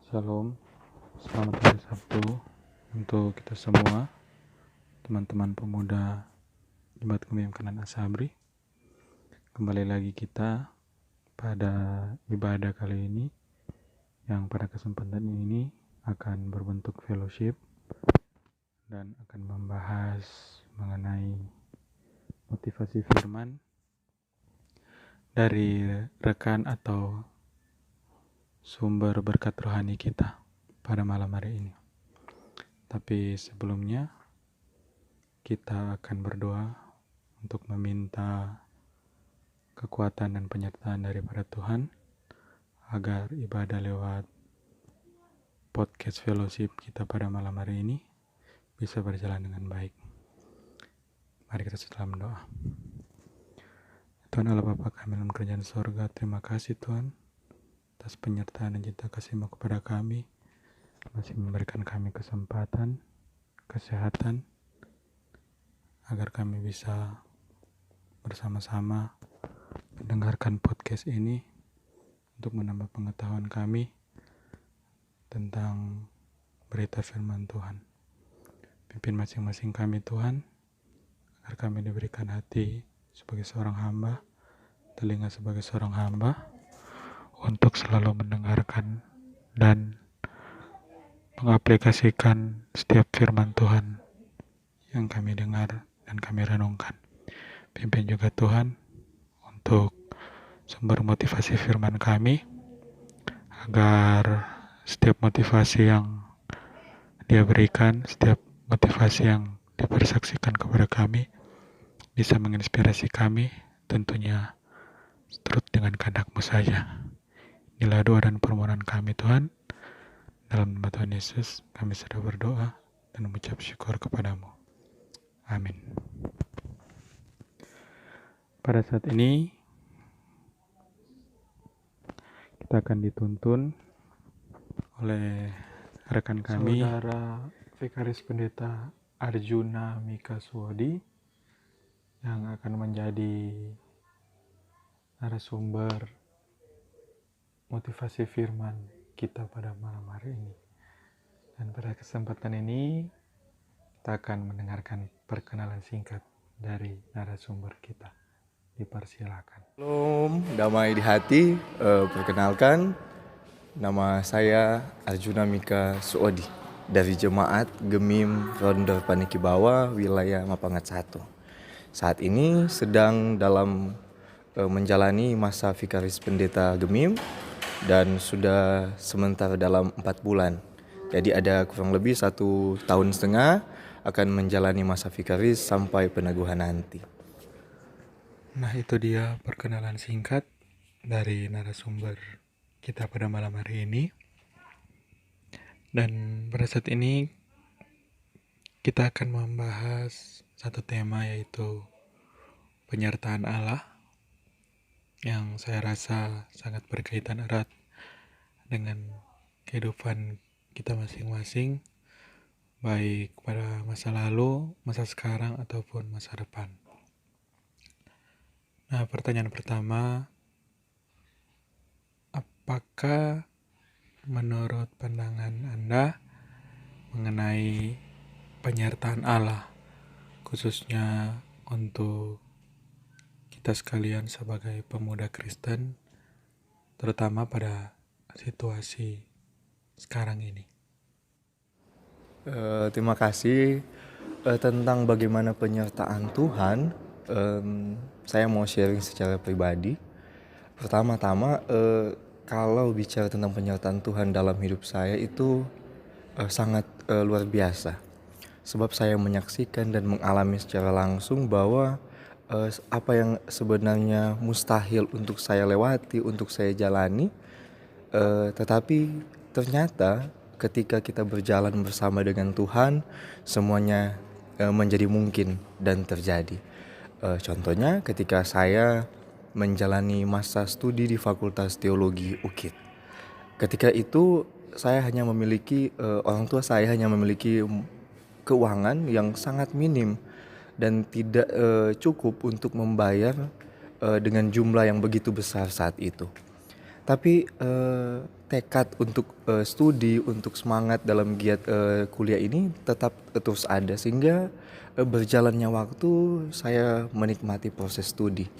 Shalom, selamat hari Sabtu untuk kita semua, teman-teman pemuda Jemaat Gemiim Kanan Asabri. Kembali lagi kita pada ibadah kali ini, yang pada kesempatan ini akan berbentuk fellowship dan akan membahas mengenai motivasi firman dari rekan atau sumber berkat rohani kita pada malam hari ini. Tapi sebelumnya kita akan berdoa untuk meminta kekuatan dan penyertaan daripada Tuhan agar ibadah lewat podcast fellowship kita pada malam hari ini bisa berjalan dengan baik. Mari kita setelah mendoa. Tuhan Allah Bapa kami dalam kerajaan sorga, terima kasih Tuhan atas penyertaan dan cinta kasih-Mu kepada kami, masih memberikan kami kesempatan, kesehatan, agar kami bisa bersama-sama mendengarkan podcast ini untuk menambah pengetahuan kami tentang berita firman Tuhan. Pimpin masing-masing kami Tuhan, agar kami diberikan hati sebagai seorang hamba, telinga sebagai seorang hamba, untuk selalu mendengarkan dan mengaplikasikan setiap firman Tuhan yang kami dengar dan kami renungkan. Pimpin juga Tuhan untuk sumber motivasi firman kami, agar setiap motivasi yang Dia berikan, setiap motivasi yang dipersaksikan kepada kami bisa menginspirasi kami, tentunya turut dengan kehendak-Mu saja. Inilah doa dan permohonan kami Tuhan. Dalam nama Tuhan Yesus kami sudah berdoa dan mengucap syukur kepada-Mu. Amin. Pada saat ini kita akan dituntun oleh rekan kami, Saudara Vikaris Pendeta Arjuna Mika Suwadi, yang akan menjadi narasumber motivasi firman kita pada malam hari ini. Dan pada kesempatan ini kita akan mendengarkan perkenalan singkat dari narasumber kita. Dipersilakan. Shalom, damai di hati. Perkenalkan, nama saya Arjuna Mika Suwadi dari Jemaat Gemiim Rondor Paniki Bawah, wilayah Mapangat 1. Saat ini sedang dalam menjalani masa Vikaris Pendeta Gemiim dan sudah sementara dalam 4 bulan. Jadi ada kurang lebih 1 tahun setengah akan menjalani masa Vikaris sampai peneguhan nanti. Nah, itu dia perkenalan singkat dari narasumber kita pada malam hari ini. Dan pada saat ini kita akan membahas satu tema, yaitu penyertaan Allah, yang saya rasa sangat berkaitan erat dengan kehidupan kita masing-masing, baik pada masa lalu, masa sekarang, ataupun masa depan. Nah, pertanyaan pertama, apakah menurut pandangan Anda mengenai penyertaan Allah, khususnya untuk kita sekalian sebagai pemuda Kristen, terutama pada situasi sekarang ini? Terima kasih. Tentang bagaimana penyertaan Tuhan, saya mau sharing secara pribadi. Pertama-tama, kalau bicara tentang penyertaan Tuhan dalam hidup saya itu sangat luar biasa. Sebab saya menyaksikan dan mengalami secara langsung bahwa apa yang sebenarnya mustahil untuk saya lewati, untuk saya jalani, tetapi ternyata ketika kita berjalan bersama dengan Tuhan, semuanya menjadi mungkin dan terjadi. Contohnya ketika saya menjalani masa studi di Fakultas Teologi UKIT. Ketika itu saya hanya memiliki, orang tua saya hanya memiliki keuangan yang sangat minim dan tidak cukup untuk membayar dengan jumlah yang begitu besar saat itu. Tapi tekad untuk studi, untuk semangat dalam giat kuliah ini tetap terus ada, sehingga berjalannya waktu saya menikmati proses studi.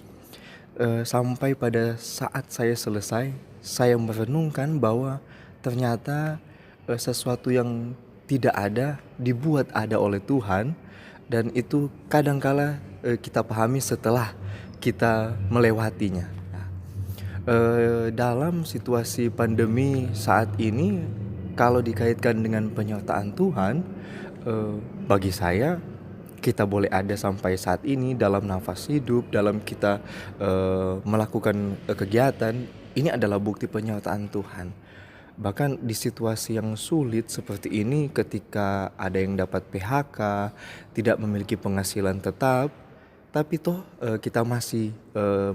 Sampai pada saat saya selesai, saya merenungkan bahwa ternyata sesuatu yang tidak ada dibuat ada oleh Tuhan, dan itu kadangkala kita pahami setelah kita melewatinya. Dalam situasi pandemi saat ini, kalau dikaitkan dengan penyertaan Tuhan, bagi saya kita boleh ada sampai saat ini dalam nafas hidup, dalam kita melakukan kegiatan, ini adalah bukti penyertaan Tuhan. Bahkan di situasi yang sulit seperti ini, ketika ada yang dapat PHK, tidak memiliki penghasilan tetap, tapi toh kita masih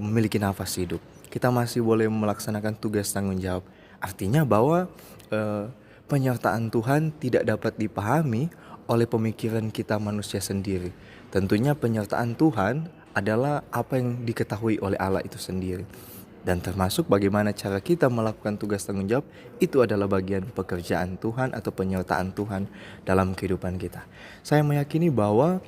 memiliki nafas hidup. Kita masih boleh melaksanakan tugas tanggung jawab. Artinya bahwa penyertaan Tuhan tidak dapat dipahami oleh pemikiran kita manusia sendiri. Tentunya penyertaan Tuhan adalah apa yang diketahui oleh Allah itu sendiri. Dan termasuk bagaimana cara kita melakukan tugas tanggung jawab, itu adalah bagian pekerjaan Tuhan atau penyertaan Tuhan dalam kehidupan kita. Saya meyakini bahwa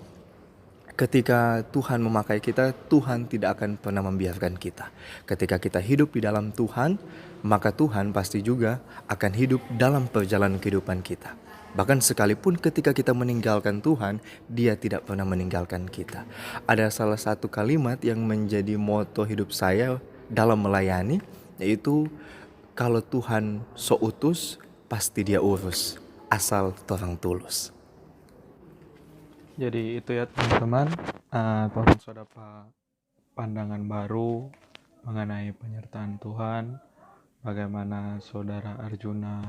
ketika Tuhan memakai kita, Tuhan tidak akan pernah membiarkan kita. Ketika kita hidup di dalam Tuhan, maka Tuhan pasti juga akan hidup dalam perjalanan kehidupan kita. Bahkan sekalipun ketika kita meninggalkan Tuhan, Dia tidak pernah meninggalkan kita. Ada salah satu kalimat yang menjadi moto hidup saya dalam melayani, yaitu kalau Tuhan so utus, pasti Dia urus, asal torang tulus. Jadi itu ya teman-teman, torang sudah dapat pandangan baru mengenai penyertaan Tuhan, bagaimana saudara Arjuna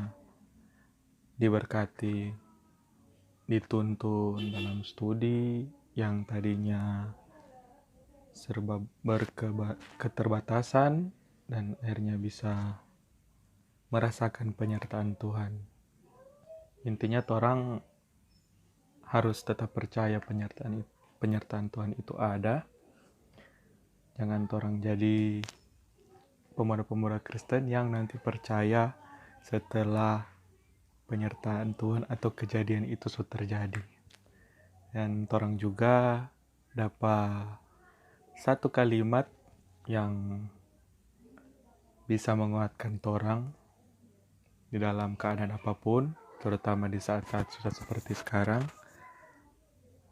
diberkati, dituntun dalam studi yang tadinya serba keterbatasan, dan akhirnya bisa merasakan penyertaan Tuhan. Intinya orang harus tetap percaya penyertaan Tuhan itu ada. Jangan orang jadi pemuda-pemuda Kristen yang nanti percaya setelah penyertaan Tuhan atau kejadian itu sudah terjadi. Dan orang juga dapat satu kalimat yang bisa menguatkan orang di dalam keadaan apapun, terutama di saat-saat susah seperti sekarang,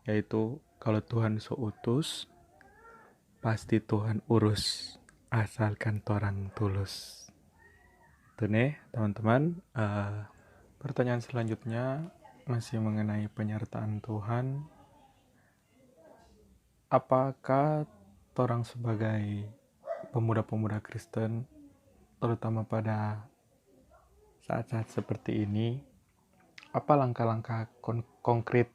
yaitu kalau Tuhan so utus, pasti Tuhan urus, asalkan orang tulus. Itu nih teman-teman. Pertanyaan selanjutnya masih mengenai penyertaan Tuhan. Apakah orang sebagai pemuda-pemuda Kristen, terutama pada saat-saat seperti ini, apa langkah-langkah konkret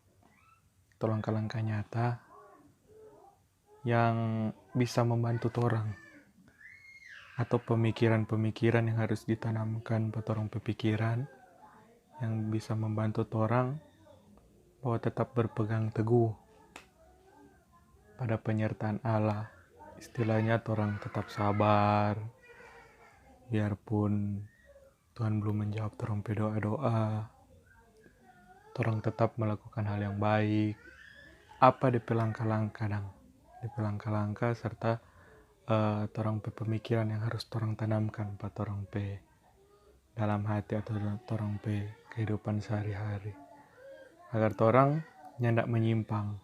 atau langkah-langkah nyata yang bisa membantu orang, atau pemikiran-pemikiran yang harus ditanamkan pada orang pemikiran yang bisa membantu orang bahwa tetap berpegang teguh pada penyertaan Allah. Istilahnya orang tetap sabar, biarpun Tuhan belum menjawab orang doa-doa, orang tetap melakukan hal yang baik. Apa DP langkah-langkah serta orang pemikiran yang harus orang tanamkan pada orang dalam hati atau orang kehidupan sehari-hari, agar orang nyandak menyimpang.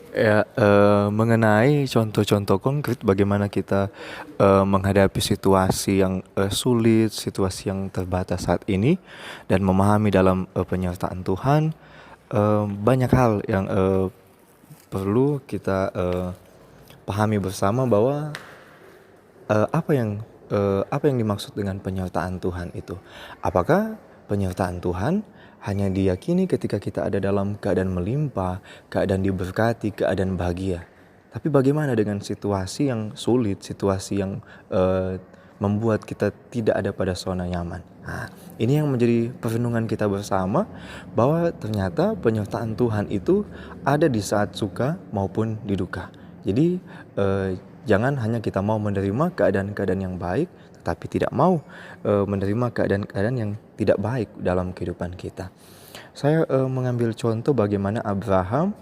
Ya, mengenai contoh-contoh konkret bagaimana kita menghadapi situasi yang sulit, situasi yang terbatas saat ini, dan memahami dalam penyertaan Tuhan, banyak hal yang perlu kita pahami bersama, bahwa apa yang dimaksud dengan penyertaan Tuhan itu. Apakah penyertaan Tuhan hanya diyakini ketika kita ada dalam keadaan melimpah, keadaan diberkati, keadaan bahagia? Tapi bagaimana dengan situasi yang sulit, situasi yang membuat kita tidak ada pada zona nyaman? Nah, ini yang menjadi perenungan kita bersama, bahwa ternyata penyertaan Tuhan itu ada di saat suka maupun di duka. Jadi jangan hanya kita mau menerima keadaan-keadaan yang baik, tetapi tidak mau menerima keadaan-keadaan yang tidak baik dalam kehidupan kita. Saya mengambil contoh bagaimana Abraham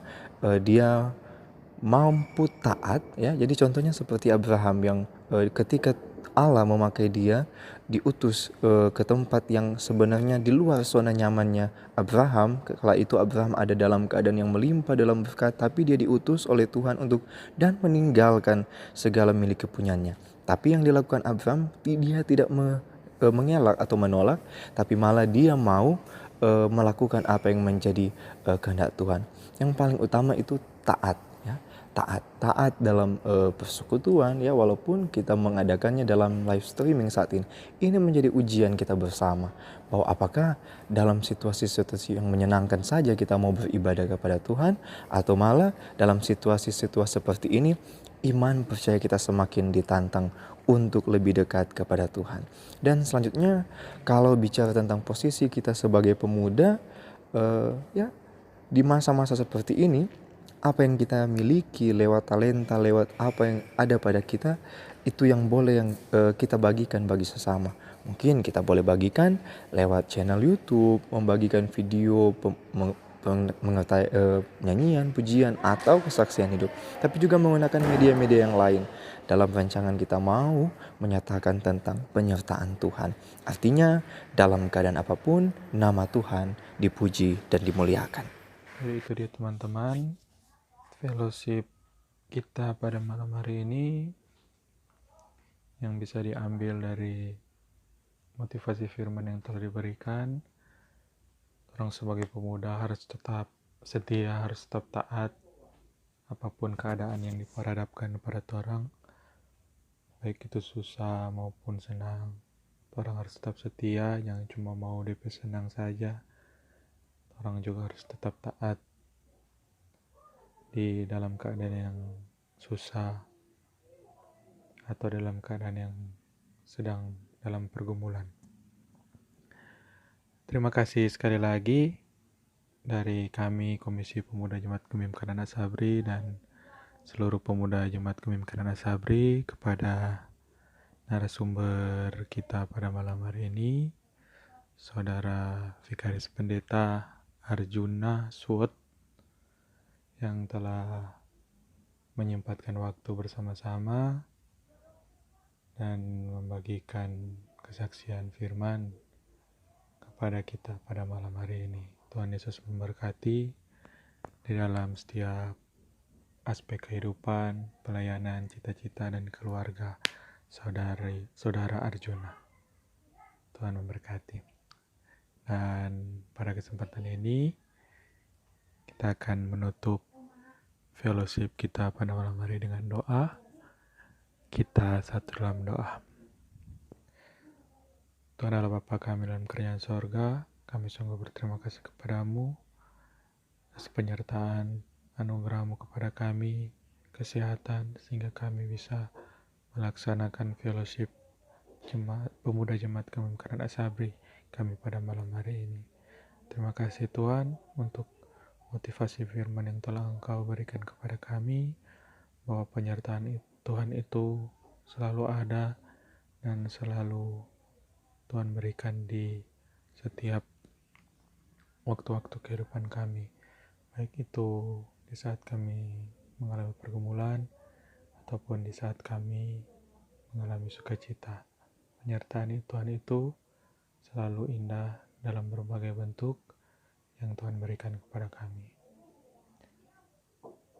dia mampu taat, ya. Jadi contohnya seperti Abraham yang ketika Allah memakai dia diutus ke tempat yang sebenarnya di luar zona nyamannya Abraham. Kala itu Abraham ada dalam keadaan yang melimpah dalam berkat, tapi dia diutus oleh Tuhan untuk dan meninggalkan segala milik kepunyaannya. Tapi yang dilakukan Abraham, dia tidak mengelak atau menolak, tapi malah dia mau melakukan apa yang menjadi kehendak Tuhan. Yang paling utama itu taat, ya. Taat dalam persekutuan, ya, walaupun kita mengadakannya dalam live streaming saat ini. Ini menjadi ujian kita bersama, bahwa apakah dalam situasi-situasi yang menyenangkan saja kita mau beribadah kepada Tuhan, atau malah dalam situasi-situasi seperti ini iman percaya kita semakin ditantang untuk lebih dekat kepada Tuhan. Dan selanjutnya, kalau bicara tentang posisi kita sebagai pemuda, ya, di masa-masa seperti ini, apa yang kita miliki lewat talenta, lewat apa yang ada pada kita, itu yang boleh yang kita bagikan bagi sesama. Mungkin kita boleh bagikan lewat channel YouTube, membagikan video mengetahui nyanyian, pujian, atau kesaksian hidup. Tapi juga menggunakan media-media yang lain dalam rancangan kita mau menyatakan tentang penyertaan Tuhan. Artinya dalam keadaan apapun nama Tuhan dipuji dan dimuliakan. Jadi itu dia teman-teman, fellowship kita pada malam hari ini yang bisa diambil dari motivasi firman yang telah diberikan. Orang sebagai pemuda harus tetap setia, harus tetap taat apapun keadaan yang diperhadapkan kepada orang, baik itu susah maupun senang. Orang harus tetap setia, jangan cuma mau DP senang saja. Orang juga harus tetap taat di dalam keadaan yang susah atau dalam keadaan yang sedang dalam pergumulan. Terima kasih sekali lagi dari kami Komisi Pemuda Jemaat Gemim Kanana Sabri dan seluruh pemuda Jemaat Gemim Kanana Sabri kepada narasumber kita pada malam hari ini, Saudara Vikaris Pendeta Arjuna Suwet, yang telah menyempatkan waktu bersama-sama dan membagikan kesaksian firman kepada kita pada malam hari ini. Tuhan Yesus memberkati di dalam setiap aspek kehidupan, pelayanan, cita-cita, dan keluarga saudara Arjuna. Tuhan memberkati. Dan pada kesempatan ini kita akan menutup fellowship kita pada malam hari dengan doa. Kita satu dalam doa. Tuhan Allah Bapa kami dalam kerajaan sorga, kami sungguh berterima kasih kepadamu atas penyertaan anugerah-Mu kepada kami, kesehatan, sehingga kami bisa melaksanakan fellowship pemuda Jemaat Gemim Kanana Sabri kami pada malam hari ini. Terima kasih Tuhan untuk motivasi firman yang telah Engkau berikan kepada kami, bahwa penyertaan Tuhan itu selalu ada dan selalu Tuhan berikan di setiap waktu-waktu kehidupan kami, baik itu di saat kami mengalami pergumulan ataupun di saat kami mengalami sukacita. Penyertaan Tuhan itu selalu indah dalam berbagai bentuk yang Tuhan berikan kepada kami.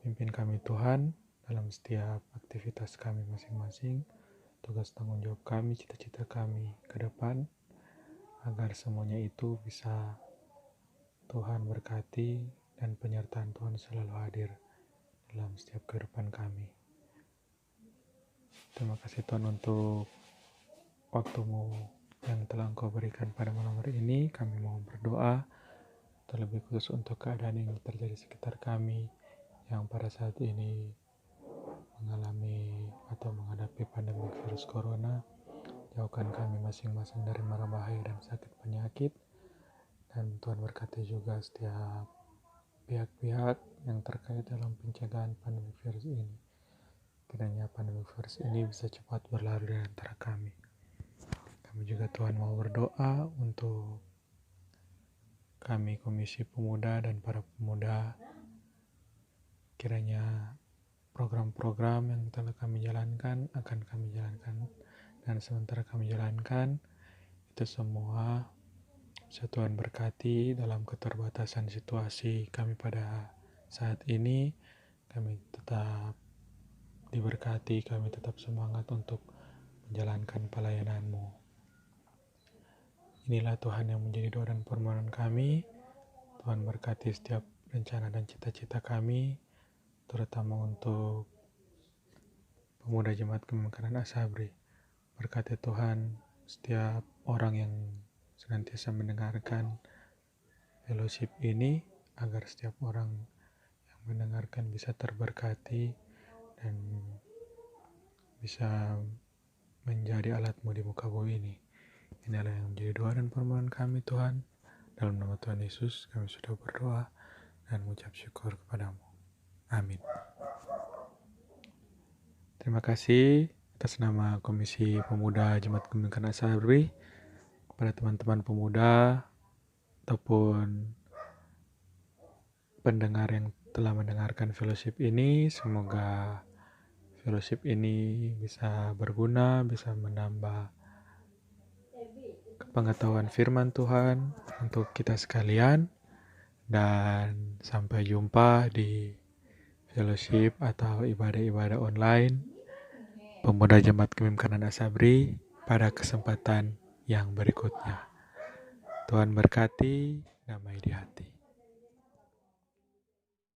Pimpin kami Tuhan dalam setiap aktivitas kami masing-masing, tugas tanggung jawab kami, cita-cita kami ke depan, agar semuanya itu bisa Tuhan berkati dan penyertaan Tuhan selalu hadir dalam setiap kehidupan kami. Terima kasih Tuhan untuk waktu-Mu yang telah Engkau berikan pada malam hari ini. Kami mau berdoa terlebih khusus untuk keadaan yang terjadi sekitar kami yang pada saat ini mengalami atau menghadapi pandemi virus corona. Jauhkan kami masing-masing dari mara bahaya dan sakit penyakit, dan Tuhan berkati juga setiap pihak-pihak yang terkait dalam pencegahan pandemi virus ini. Kiranya pandemi virus ini bisa cepat berlalu di antara kami. Kami juga Tuhan mau berdoa untuk kami Komisi Pemuda dan para pemuda. Kiranya program-program yang telah kami jalankan akan kami jalankan, dan sementara kami jalankan itu semua bisa Tuhan berkati dalam keterbatasan situasi kami pada saat ini. Kami tetap diberkati, kami tetap semangat untuk menjalankan pelayanan-Mu. Inilah Tuhan yang menjadi doa dan permohonan kami. Tuhan berkati setiap rencana dan cita-cita kami, terutama untuk pemuda Jemaat Kemungkaran Asabri. Berkati Tuhan setiap orang yang senantiasa mendengarkan fellowship ini, agar setiap orang yang mendengarkan bisa terberkati dan bisa menjadi alat-Mu di muka bumi ini. Inilah yang menjadi doa dan permohonan kami Tuhan. Dalam nama Tuhan Yesus kami sudah berdoa dan mengucap syukur kepadamu. Amin. Terima kasih atas nama Komisi Pemuda Jemaat Kemungkaran Asabri, kepada teman-teman pemuda ataupun pendengar yang telah mendengarkan fellowship ini. Semoga fellowship ini bisa berguna, bisa menambah pengetahuan firman Tuhan untuk kita sekalian, dan sampai jumpa di fellowship atau ibadah-ibadah online Pemuda Jemaat Kemungkaran Asabri pada kesempatan yang berikutnya. Tuhan berkati, damai di hati.